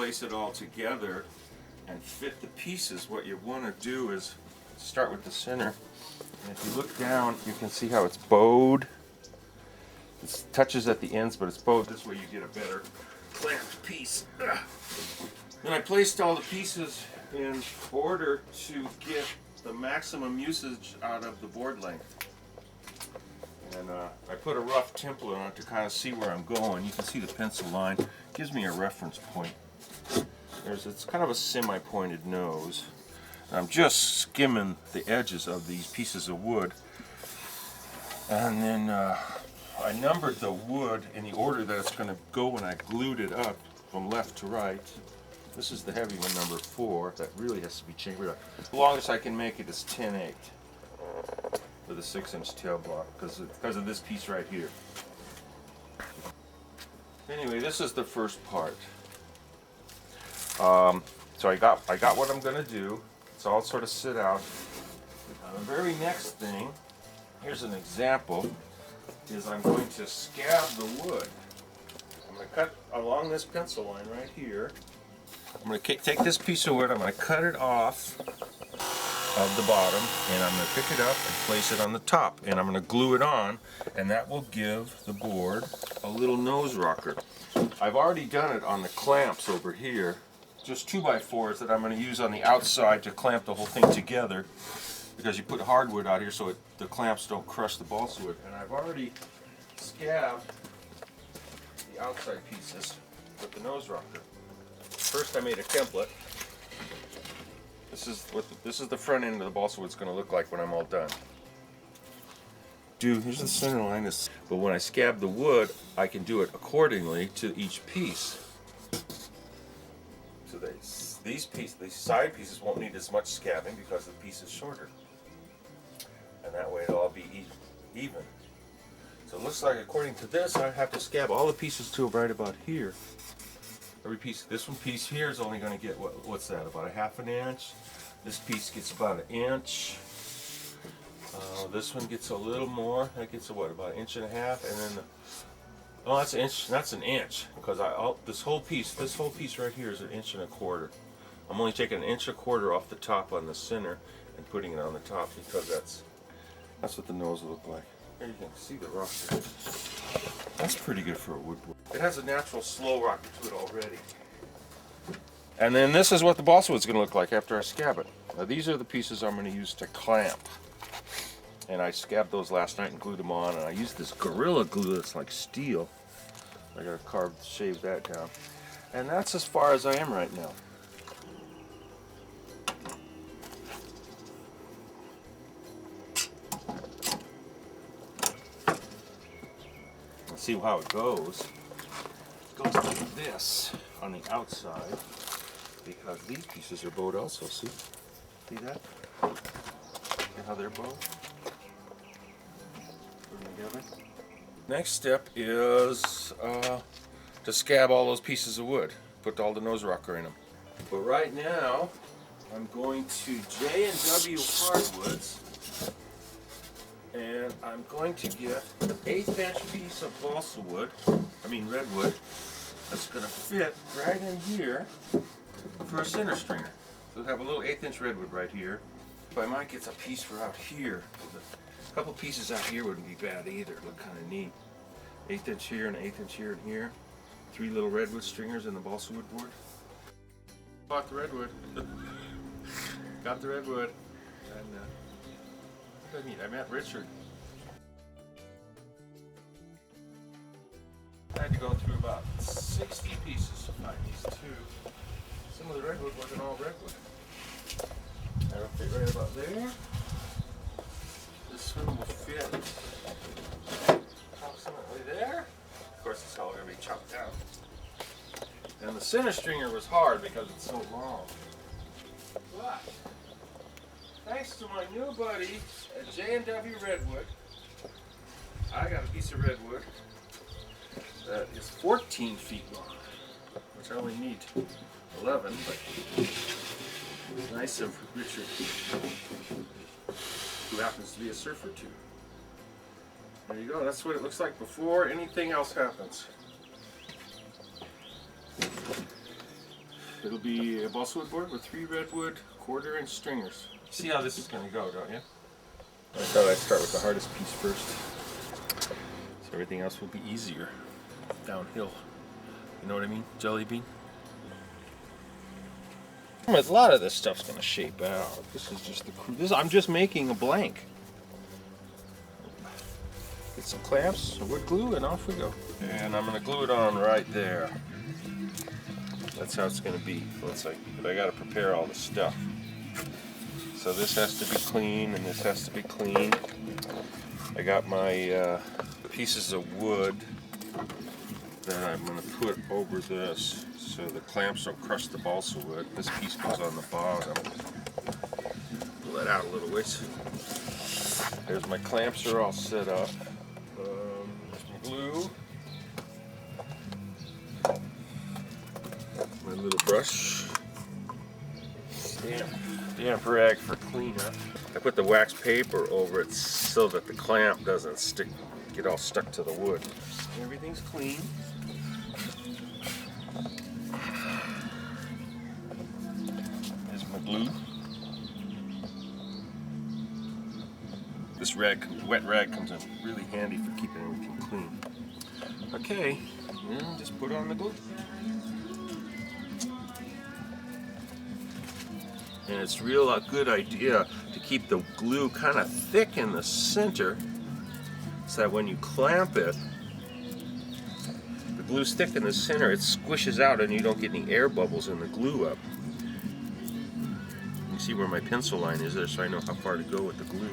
place it all together and fit the pieces, what you want to do is start with the center. And if you look down, you can see how it's bowed. It touches at the ends, but it's bowed. This way you get a better clamped piece. Then I placed all the pieces in order to get the maximum usage out of the board length. And I put a rough template on it to kind of see where I'm going. You can see the pencil line. It gives me a reference point. It's kind of a semi-pointed nose. I'm just skimming the edges of these pieces of wood. And then I numbered the wood in the order that it's going to go when I glued it up from left to right. This is the heavy one, number 4. That really has to be changed. The longest I can make it is 10/8 with a 6-inch tail block because of this piece right here. Anyway, this is the first part. So I got what I'm going to do. It's all sort of sit out. The very next thing, here's an example, is I'm going to scab the wood. I'm going to cut along this pencil line right here. I'm going to take this piece of wood, I'm going to cut it off of the bottom, and I'm going to pick it up and place it on the top, and I'm going to glue it on, and that will give the board a little nose rocker. I've already done it on the clamps over here, just 2x4s that I'm going to use on the outside to clamp the whole thing together, because you put hardwood out here so the clamps don't crush the balsa wood. And I've already scabbed the outside pieces with the nose rocker. First I made a template. This is the front end of the balsa wood's going to look like when I'm all done. Here's the center line. But when I scab the wood, I can do it accordingly to each piece. So these side pieces won't need as much scabbing because the piece is shorter. And that way it'll all be even. So it looks like, according to this, I have to scab all the pieces to right about here. Every piece, this piece here is only going to get, what's that, about a ½ an inch. This piece gets about an inch. This one gets a little more. That gets about an inch and a half, and then that's an inch. That's an inch because this whole piece right here is 1.25 inches. I'm only taking 1.25 inches off the top on the center and putting it on the top because that's what the nose will look like. Here you can see the rocker. That's pretty good for a woodboard. It has a natural slow rocker to it already. And then this is what the balsa wood's going to look like after I scab it. Now these are the pieces I'm going to use to clamp. And I scabbed those last night and glued them on, and I used this Gorilla Glue that's like steel. I gotta shave that down. And that's as far as I am right now. Let's see how it goes. It goes like this on the outside, because these pieces are bowed also, see? See that? See how they're bowed? Together. Next step is to scab all those pieces of wood. Put all the nose rocker in them. But right now, I'm going to J&W hardwoods, and I'm going to get an 1/8 inch piece of balsa wood, redwood, that's going to fit right in here for a center stringer. So we'll have a little 1/8 inch redwood right here. I might get a piece for out here. A couple pieces out here wouldn't be bad either. It look kind of neat. 1/8 inch here and 1/8 inch here and here. 3 little redwood stringers in the balsa wood board. Bought the redwood. Got the redwood. And what did I mean? I met Richard. I had to go through about 60 pieces to find these two. Some of the redwood wasn't all redwood. That'll fit right about there. This one will fit approximately there. Of course, it's all going to be chopped down. And the center stringer was hard because it's so long. But thanks to my new buddy at J&W Redwood, I got a piece of redwood that is 14 feet long, which I only need 11, but it's nice of Richard, who happens to be a surfer too. There you go, that's what it looks like before anything else happens. It'll be a balsawood board with 3 redwood 1/4-inch stringers. See how this is going to go, don't you? I thought I'd start with the hardest piece first, so everything else will be easier downhill. You know what I mean? Jelly bean. A lot of this stuff's going to shape out. This is just I'm just making a blank. Get some clamps, some wood glue, and off we go. And I'm going to glue it on right there. That's how it's going to be. Looks like, but I got to prepare all the stuff. So this has to be clean, and this has to be clean. I got my pieces of wood that I'm going to put over this so the clamps don't crush the balsa wood. This piece goes on the bottom. Pull that out a little ways. There's my clamps are all set up. There's my glue. My little brush. Damp rag for cleanup. I put the wax paper over it so that the clamp doesn't get all stuck to the wood. Everything's clean. There's my glue. This wet rag comes in really handy for keeping everything clean. Okay, and just put on the glue. And it's a good idea to keep the glue kind of thick in the center so that when you clamp it, the glue's thick in the center, it squishes out and you don't get any air bubbles in the glue up. You see where my pencil line is there, so I know how far to go with the glue.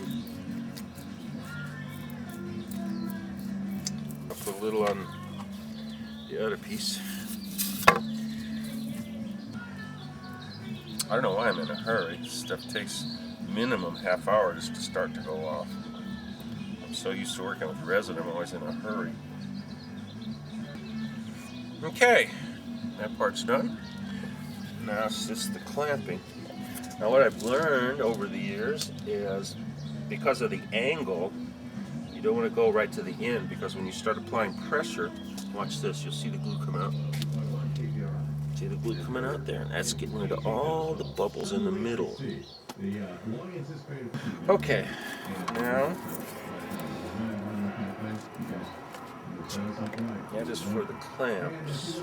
I'll put a little on the other piece. I don't know why I'm in a hurry. This stuff takes minimum ½ hour just to start to go off. I'm so used to working with resin, I'm always in a hurry. Okay, that part's done. Now it's just the clamping. Now what I've learned over the years is because of the angle, you don't want to go right to the end, because when you start applying pressure, watch this, you'll see the glue come out. See the glue coming out there? That's getting rid of all the bubbles in the middle. Okay, now that is for the clamps.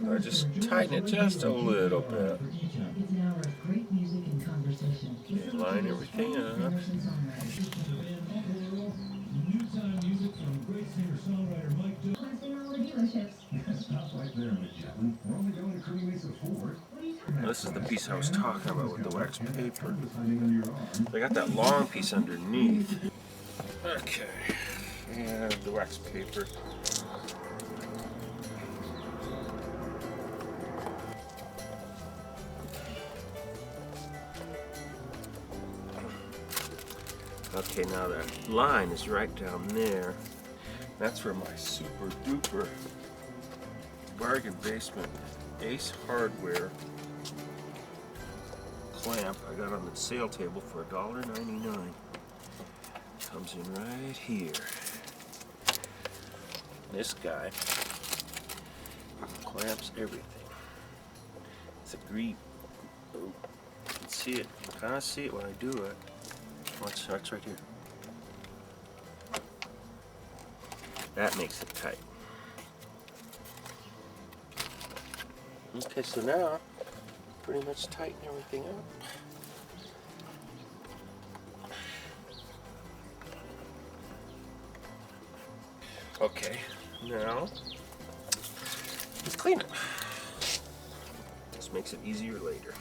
I just tighten it just a little bit. Okay, line everything up. This is the piece I was talking about with the wax paper. I got that long piece underneath. Okay, and the wax paper. Okay, now that line is right down there. That's where my super duper bargain basement Ace Hardware clamp I got on the sale table for $1.99 comes in right here. This guy clamps everything. It's a green. Oh, you can see it. You can kind of see it when I do it. Watch right here. That makes it tight. Okay, so now pretty much tighten everything up. Okay, now let's clean it. This makes it easier later.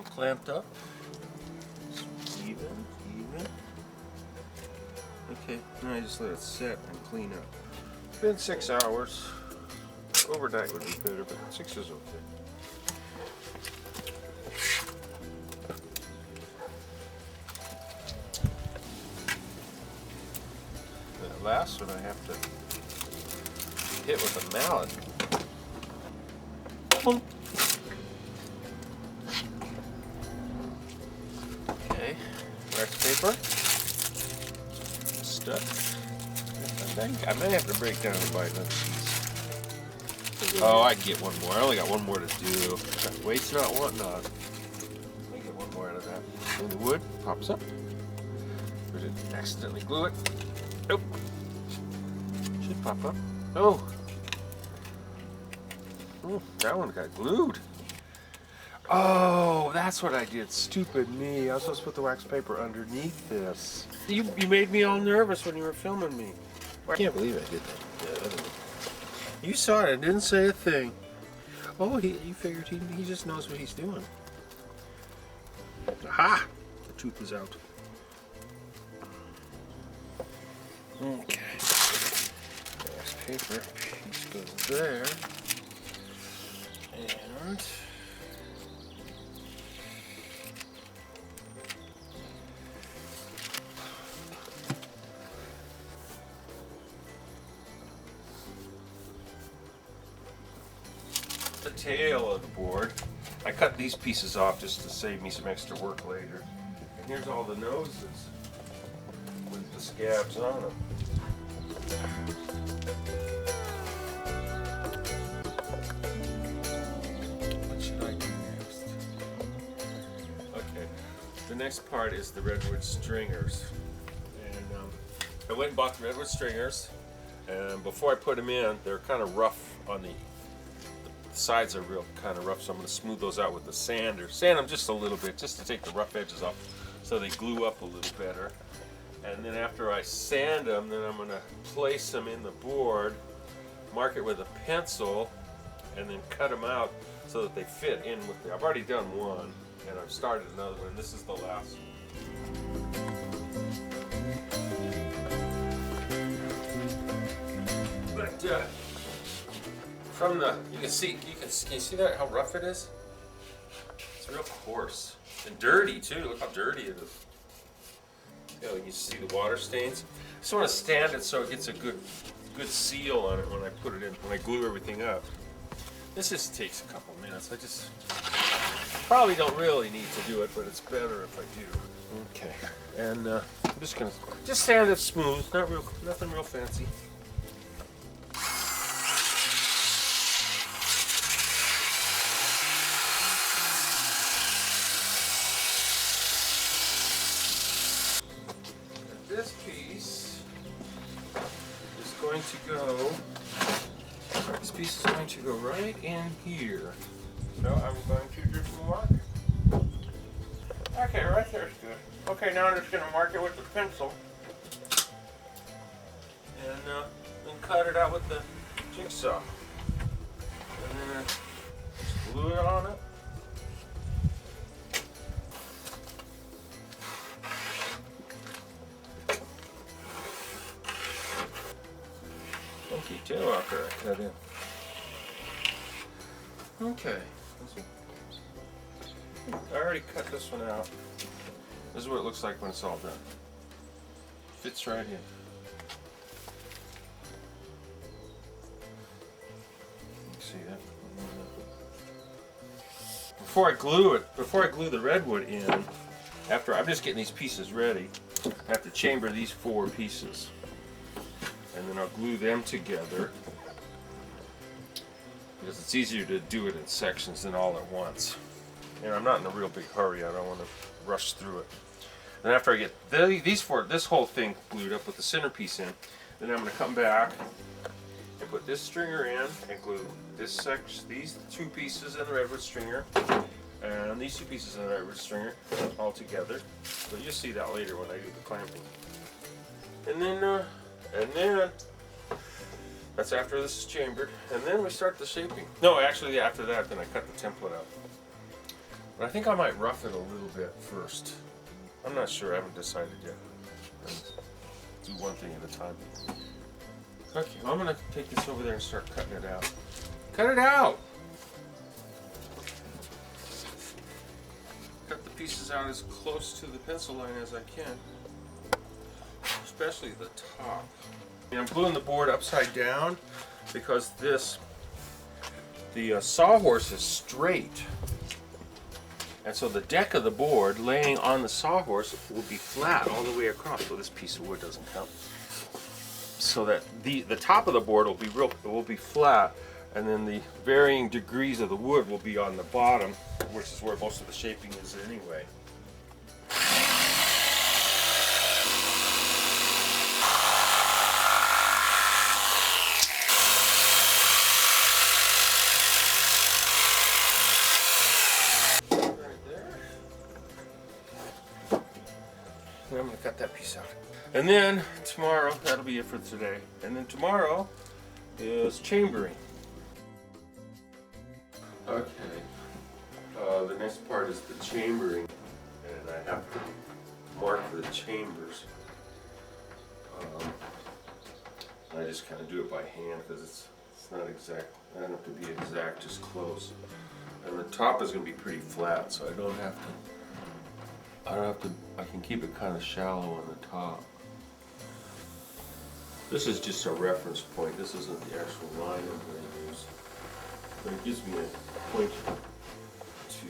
Clamped up. Even. Okay, now I just let it set and clean up. It's been 6 hours. Overnight would be better, but 6 is okay. The last one I have to hit with a mallet. Okay, wax paper. Stuck. I may have to break down and buy another piece. Oh, I can get one more. I only got one more to do. Waste not, want not. Let me get one more out of that. And the wood pops up. Or did I accidentally glue it? Nope. Should pop up. Oh. Oh, that one got glued. Oh, that's what I did. Stupid me. I was supposed to put the wax paper underneath this. You made me all nervous when you were filming me. I can't believe I did that. Yeah, you saw it and didn't say a thing. Oh, you figured he just knows what he's doing. Aha! The tooth is out. Okay. Wax paper piece goes there. And the tail of the board. I cut these pieces off just to save me some extra work later. And here's all the noses with the scabs on them. What should I do next? Okay, the next part is the redwood stringers. And I went and bought the redwood stringers, and before I put them in, they're kind of rough on the sides are real kind of rough, so I'm going to smooth those out with the sander. Sand them just a little bit, just to take the rough edges off so they glue up a little better. And then after I sand them, then I'm going to place them in the board, mark it with a pencil, and then cut them out so that they fit in with the... I've already done one, and I've started another one. This is the last one. But, from the, you can see that how rough it is? It's real coarse and dirty too. Look how dirty it is. Yeah, you can see the water stains. I just want to stand it so it gets a good seal on it when I put it in, when I glue everything up. This just takes a couple minutes. I just probably don't really need to do it, but it's better if I do. Okay, and I'm just gonna sand it smooth. Nothing real fancy. This piece is going to go right in here. So I'm going to just mark. Okay, right there's good. Okay, now I'm just going to mark it with the pencil. And then cut it out with the jigsaw. And then just glue it on it. Funky tail after I cut in. Okay. I already cut this one out. This is what it looks like when it's all done. Fits right in. See that? Before I glue the redwood in, I'm just getting these pieces ready, I have to chamber these 4 pieces. And then I'll glue them together because it's easier to do it in sections than all at once. And I'm not in a real big hurry. I don't want to rush through it. And after I get this whole thing glued up with the centerpiece in, then I'm going to come back and put this stringer in and glue these 2 pieces in the redwood stringer and these 2 pieces in the redwood stringer all together. So you'll see that later when I do the clamping. And then that's after this is chambered, and then we start the shaping. No, actually after that, then I cut the template out. But I think I might rough it a little bit first. I'm not sure, I haven't decided yet. Do one thing at a time. Okay, well, I'm gonna take this over there and start cutting it out. Cut it out! Cut the pieces out as close to the pencil line as I can. Especially the top. And I'm gluing the board upside down because the sawhorse is straight. And so the deck of the board laying on the sawhorse will be flat all the way across. So this piece of wood doesn't count. So that the top of the board will be flat, and then the varying degrees of the wood will be on the bottom, which is where most of the shaping is anyway. I'm going to cut that piece out. And then tomorrow, that'll be it for today. And then tomorrow is chambering. Okay. The next part is the chambering. And I have to mark the chambers. I just kind of do it by hand because it's not exact. I don't have to be exact, just close. And the top is going to be pretty flat, so I don't have to. I can keep it kind of shallow on the top. This is just a reference point. This isn't the actual line I'm going to use. But it gives me a point to...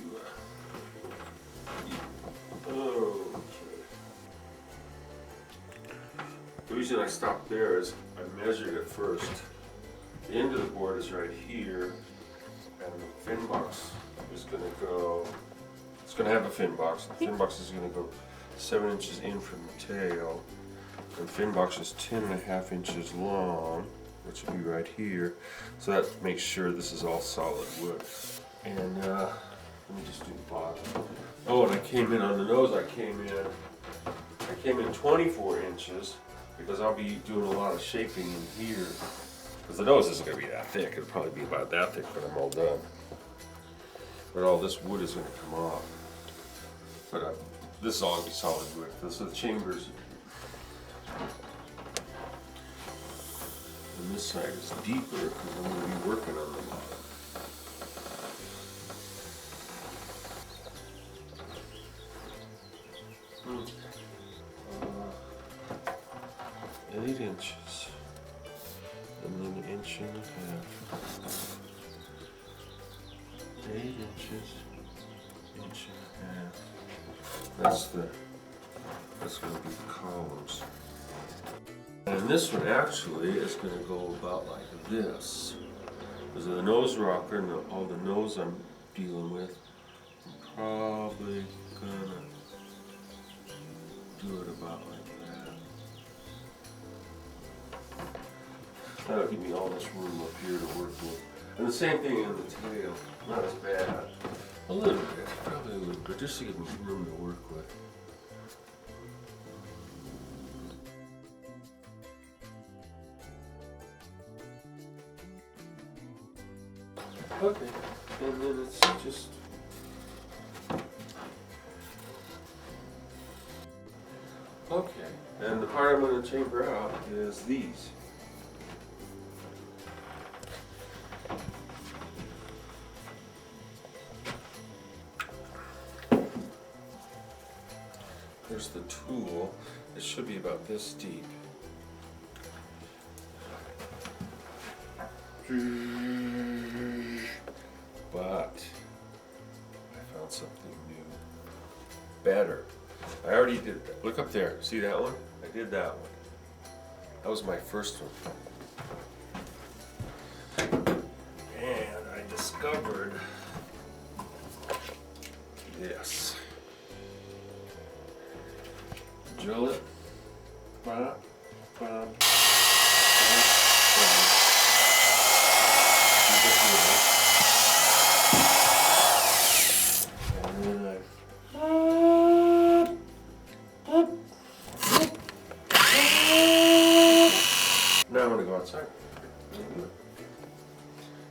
okay. The reason I stopped there is I measured it first. The end of the board is right here, and the fin box is going to go... It's going to have a fin box. The fin box is going to go 7 inches in from the tail. And the fin box is 10.5 inches long, which will be right here. So that makes sure this is all solid wood. And let me just do the bottom. Oh, and I came in on the nose. I came in 24 inches because I'll be doing a lot of shaping in here. Because the nose isn't going to be that thick. It'll probably be about that thick when I'm all done. But all this wood is going to come off. But this is all going to be solid wood. Those are the chambers. And this side is deeper because I'm going to be working on the bottom. Okay. 8 inches. And then 1.5 inches. 8 inches, 1.5 inches. That's going to be the columns. And this one actually is going to go about like this. Because of the nose rocker and all the nose I'm dealing with, I'm probably going to do it about like that. That'll give me all this room up here to work with. And the same thing in the tail. Not as bad. A little bit, probably a little bit, just to give me room to work with. Okay, and then it's just... Okay, and the part I'm going to chamber out is these. Here's the tool. It should be about this deep. But I found something new. Better. I already did that. Look up there. See that one? I did that one. That was my first one. And I discovered this. Drill it. Bop, bop. Now I'm going to go outside.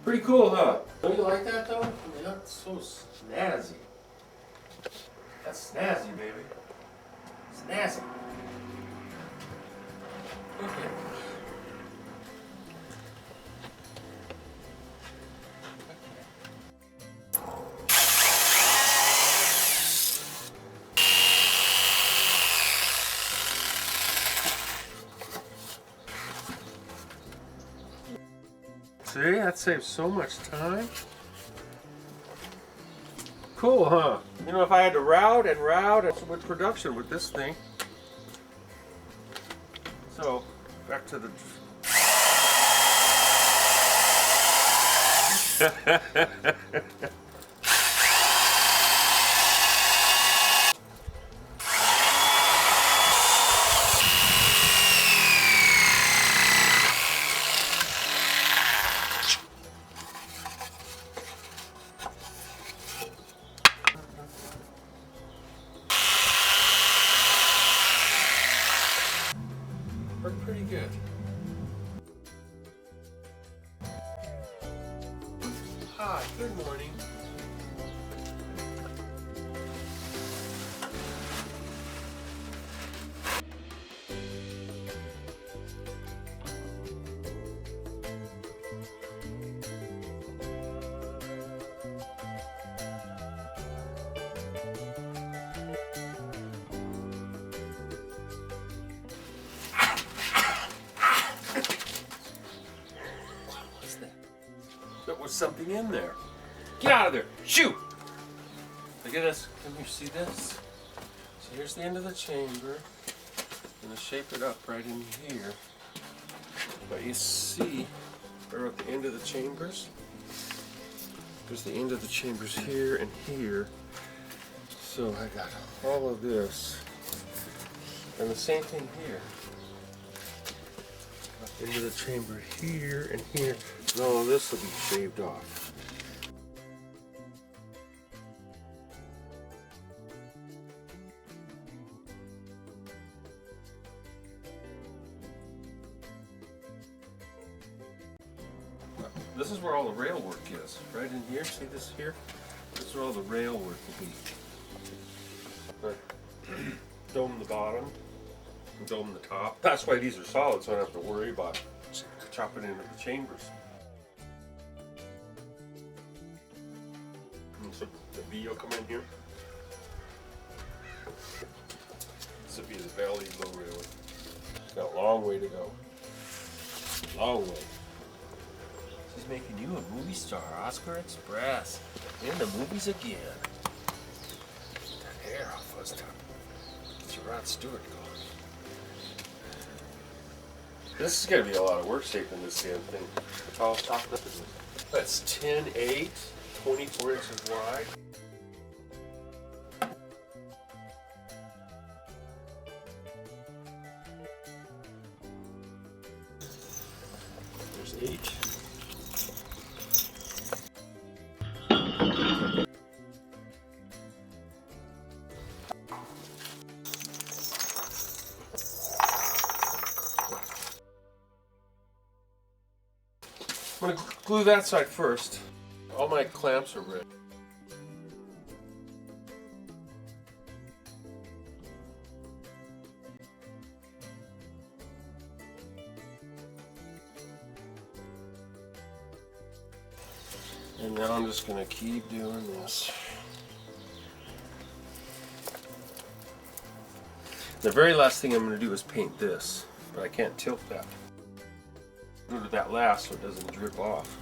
Pretty cool, huh? Don't you like that though? I mean, that's so snazzy. That's snazzy, baby. Snazzy. Okay. See, that saves so much time. Cool, huh? You know, if I had to route with production with this thing. So, back to the... Worked pretty good. Hi, good morning. What's that? There was something in there. Get out of there! Shoo! Look at this. Can you see this? So here's the end of the chamber. I'm gonna shape it up right in here. But you see, we're at the end of the chambers. There's the end of the chambers here and here. So I got all of this. And the same thing here. Into the chamber here and here. And all of this will be shaved off. This is where all the rail work is. Right in here, see this here? This is where all the rail work will be. But dome the bottom, and dome the top. That's why these are solid, so I don't have to worry about chopping into the chambers. And so the V will come in here. This will be the belly low rail. It's got a long way to go. Long way. She's making you a movie star, Oscar Express. In the movies again. That hair off was time. Get your Rod Stewart going. This is going to be a lot of work shaping this damn thing. The tallest top lip is it? That's 10/8, 24 inches wide. There's 8. I'm going to glue that side first. All my clamps are ready. And now I'm just going to keep doing this. The very last thing I'm going to do is paint this, but I can't tilt that. Go to that last so it doesn't drip off.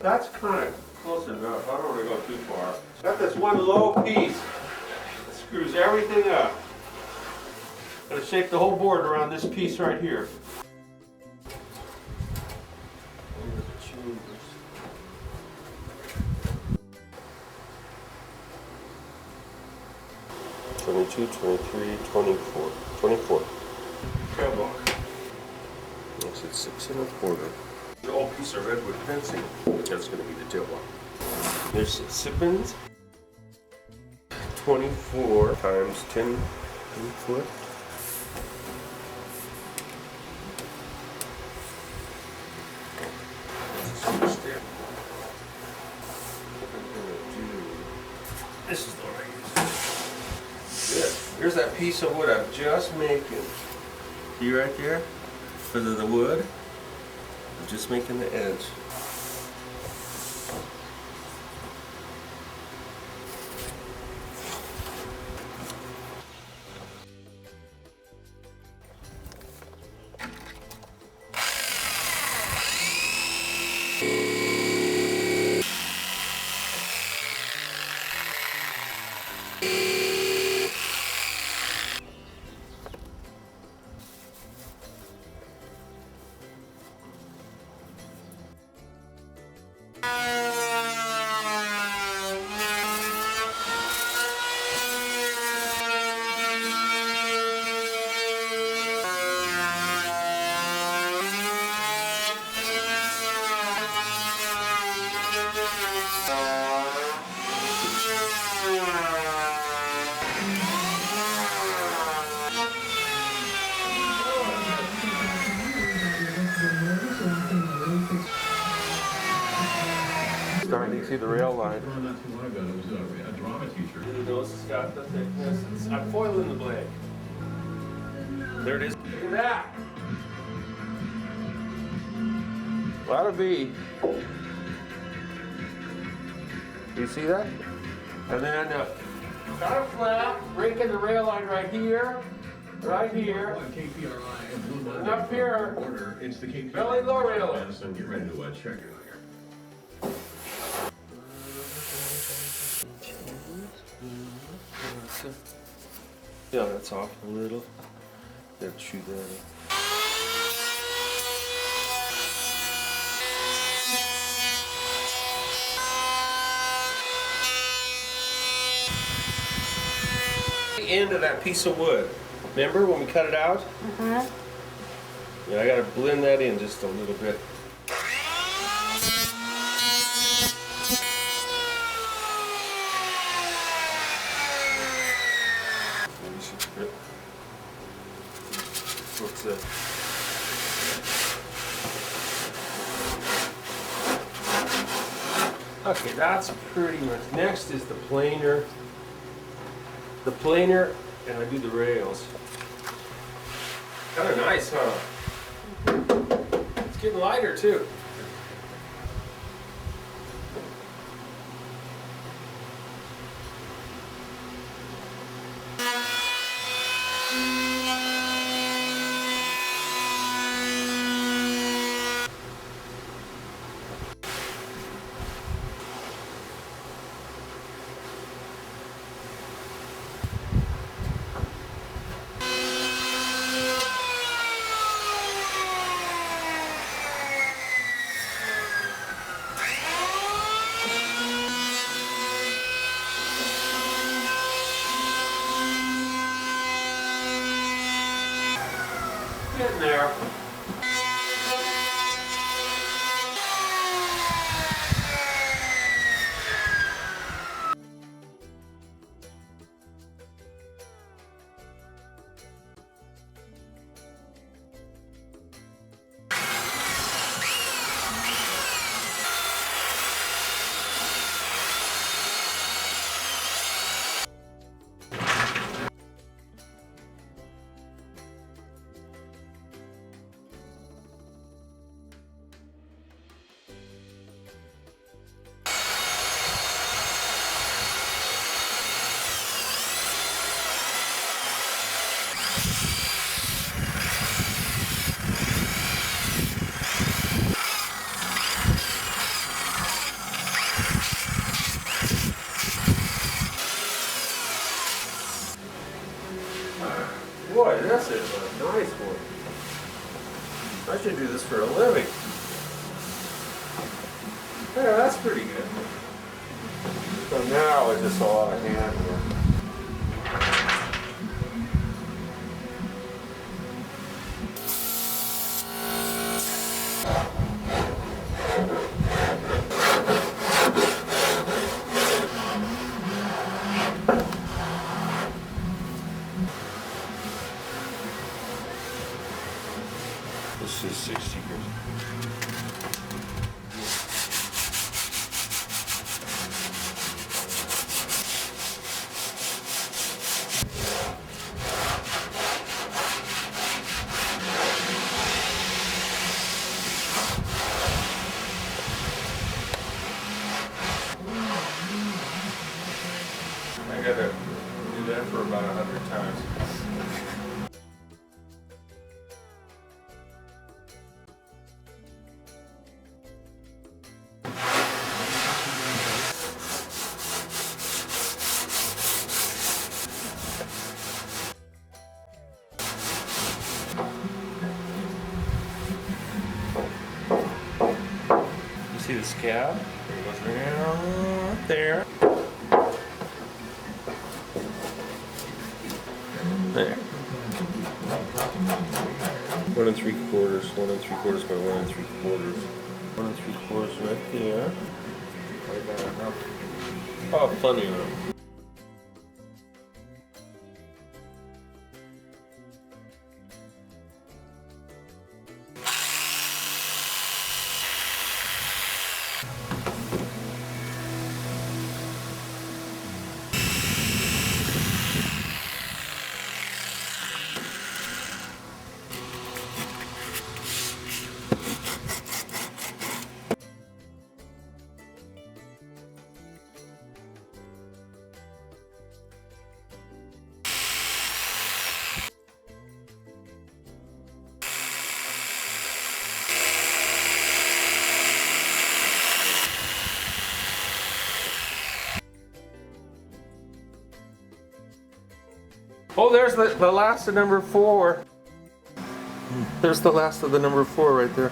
That's kind of close enough. I don't want to go too far. Got this one low piece that screws everything up. Gonna shape the whole board around this piece right here. 22, 23, 24. 24. Tail block. Makes it 6 1/4. The old piece of redwood fencing. That's going to be the tail block. There's sippins. 24 times 10 foot. This is the one I use. Good. Here's that piece of wood I'm just making. See right there? Because of the wood, I'm just making the edge. Starting to see the rail line. Not too long ago, there was a drama teacher. The nose has got the thickness. I'm foiling the blade. There it is. Look at that. A lot of V. You see that? And then got it flat, breaking the rail line right here, right here. KPRI and Blue Monday. And up here, Order, it's the KPRI. belly low rail. So get ready to check it out here. Yeah, that's off a little. There, chew that. The end of that piece of wood. Remember when we cut it out? Mm-hmm. Yeah, I gotta blend that in just a little bit. What's that? Okay, that's pretty much. Next is the planer. The planer, and I do the rails. Kind of nice, huh? It's getting lighter too. Getting there. Boy, this is a nice one. I should do this for a living. Yeah, that's pretty good. So now it's just all out of hand here. This is 60 years. I gotta do that for about 100 times. You see the scab? It goes right there. There. 1 3/4, 1 3/4 by 1 3/4. 1 3/4 right there. Right there. Oh, plenty of room. Oh, there's the last of number 4. There's the last of the number 4 right there.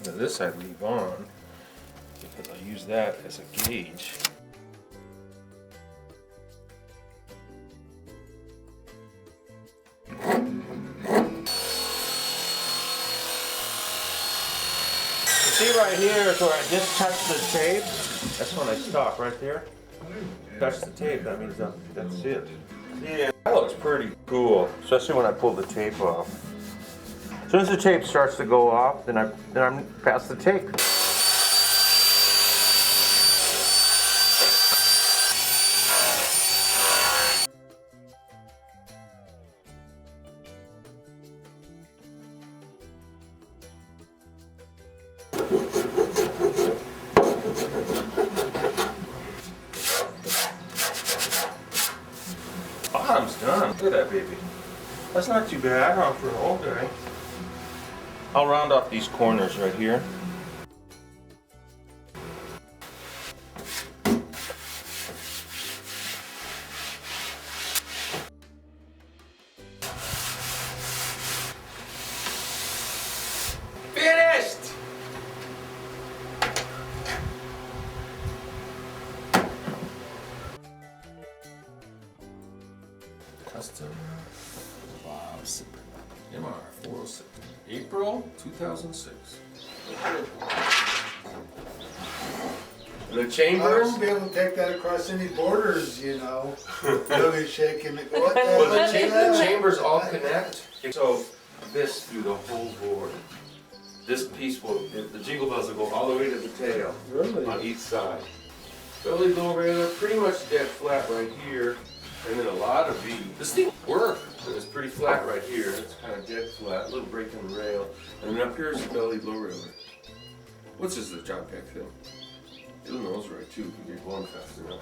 Now this I'd leave on because I use that as a gauge. You see right here is where I just touch the tape? That's when I stop right there. Touch the tape, that means that's it. Yeah, that looks pretty cool, especially when I pull the tape off. As soon as the tape starts to go off, then I'm past the tape. Bottom's done. Look at that baby. That's not too bad, huh, for an old guy. I'll round off these corners right here. Custom. Wow, super. MR 406. April 2006. The I chambers. won't be able to take that across any borders, you know. They'll be shaking it. What the Well, hell is the that? chambers all connect. So this through the whole board. This piece will, the jingle bells will go all the way to the tail on each side. Belly low railer, pretty much dead flat right here, and then a lot of V. This thing works. It's pretty flat right here. It's kind of dead flat, a little break in the rail, and then up here is the belly low railer. What's this, the job pack thing? It'll nose right too if you get going fast enough.